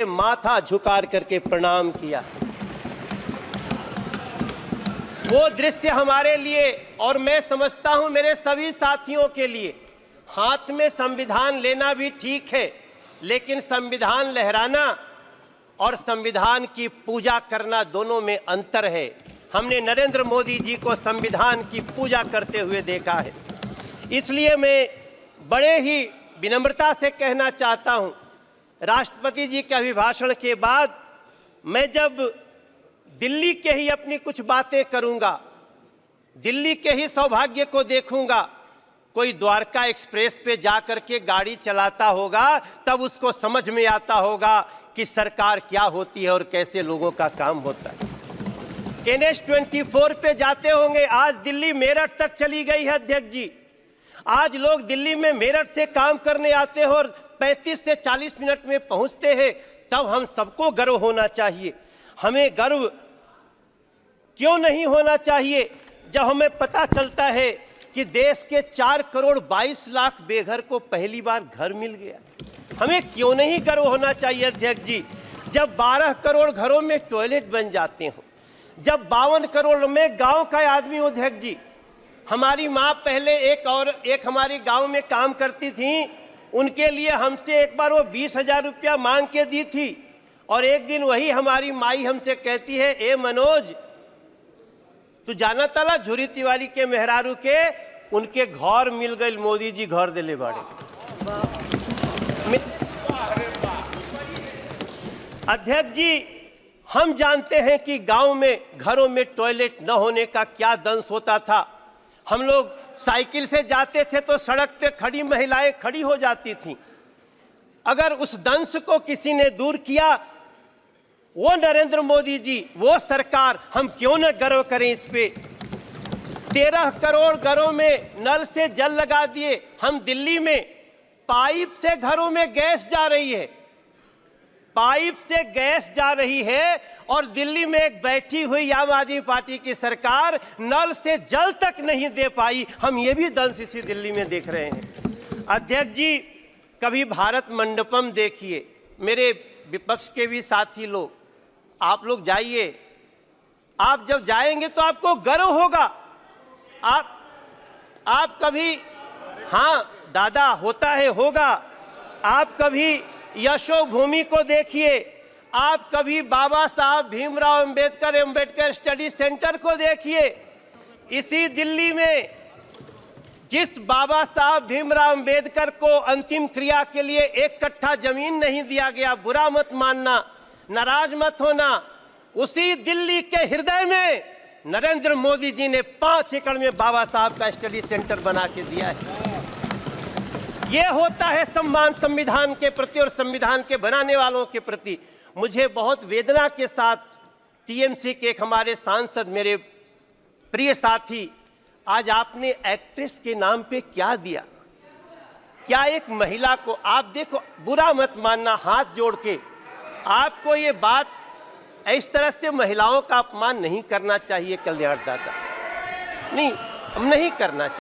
माथा झुका करके प्रणाम किया। वो दृश्य हमारे लिए और मैं समझता हूं मेरे सभी साथियों के लिए, हाथ में संविधान लेना भी ठीक है, लेकिन संविधान लहराना और संविधान की पूजा करना दोनों में अंतर है। हमने नरेंद्र मोदी जी को संविधान की पूजा करते हुए देखा है। इसलिए मैं बड़े ही विनम्रता से कहना चाहता हूं, राष्ट्रपति जी के अभिभाषण के बाद मैं जब दिल्ली के ही अपनी कुछ बातें करूंगा, दिल्ली के ही सौभाग्य को देखूंगा, कोई द्वारका एक्सप्रेस पे जाकर के गाड़ी चलाता होगा तब उसको समझ में आता होगा कि सरकार क्या होती है और कैसे लोगों का काम होता है। NH-24 पे जाते होंगे, आज दिल्ली मेरठ तक चली गई है अध्यक्ष जी। आज लोग दिल्ली में मेरठ से काम करने आते हैं और 35 से 40 मिनट में पहुंचते हैं। तब हम सबको गर्व होना चाहिए। हमें गर्व क्यों नहीं होना चाहिए जब हमें पता चलता है कि देश के 4 करोड़ 22 लाख बेघर को पहली बार घर मिल गया। हमें क्यों नहीं गर्व होना चाहिए अध्यक्ष जी जब 12 करोड़ घरों में टॉयलेट बन जाते हो, जब 52 करोड़ में गांव का आदमी हो। अध्यक्ष जी, हमारी माँ पहले एक हमारी गांव में काम करती थी, उनके लिए हमसे एक बार वो 20,000 रुपया मांग के दी थी और एक दिन वही हमारी माई हमसे कहती है, ए मनोज, तू जाना तला झुरी तिवारी के मेहरारू के उनके घर मिल गए, मोदी जी घर दिले बाड़े। अध्यक्ष जी, हम जानते हैं कि गांव में घरों में टॉयलेट न होने का क्या दंश होता था। हम लोग साइकिल से जाते थे तो सड़क पे खड़ी महिलाएं खड़ी हो जाती थीं। अगर उस दंश को किसी ने दूर किया, वो नरेंद्र मोदी जी, वो सरकार, हम क्यों न गर्व करें इस पे। 13 करोड़ घरों में नल से जल लगा दिए। हम दिल्ली में पाइप से घरों में गैस जा रही है, पाइप से गैस जा रही है और दिल्ली में एक बैठी हुई आम आदमी पार्टी की सरकार नल से जल तक नहीं दे पाई। हम ये भी दंश इसी दिल्ली में देख रहे हैं। अध्यक्ष जी, कभी भारत मंडपम देखिए। मेरे विपक्ष के भी साथी लोग, आप लोग जाइए, आप जब जाएंगे तो आपको गर्व होगा। आप कभी, हाँ दादा होता है, होगा। आप कभी यशोभूमि को देखिए, आप कभी बाबा साहब भीमराव अंबेडकर स्टडी सेंटर को देखिए। इसी दिल्ली में जिस बाबा साहब भीमराव अंबेडकर को अंतिम क्रिया के लिए 1 कट्ठा जमीन नहीं दिया गया, बुरा मत मानना, नाराज मत होना, उसी दिल्ली के हृदय में नरेंद्र मोदी जी ने 5 एकड़ में बाबा साहब का स्टडी सेंटर बना के दिया है। ये होता है सम्मान संविधान के प्रति और संविधान के बनाने वालों के प्रति। मुझे बहुत वेदना के साथ टीएमसी के एक हमारे सांसद, मेरे प्रिय साथी, आज आपने एक्ट्रेस के नाम पे क्या दिया, क्या एक महिला को, आप देखो, बुरा मत मानना, हाथ जोड़ के आपको ये बात, इस तरह से महिलाओं का अपमान नहीं करना चाहिए। कल्याणदाता नहीं, हम नहीं करना चाहिए।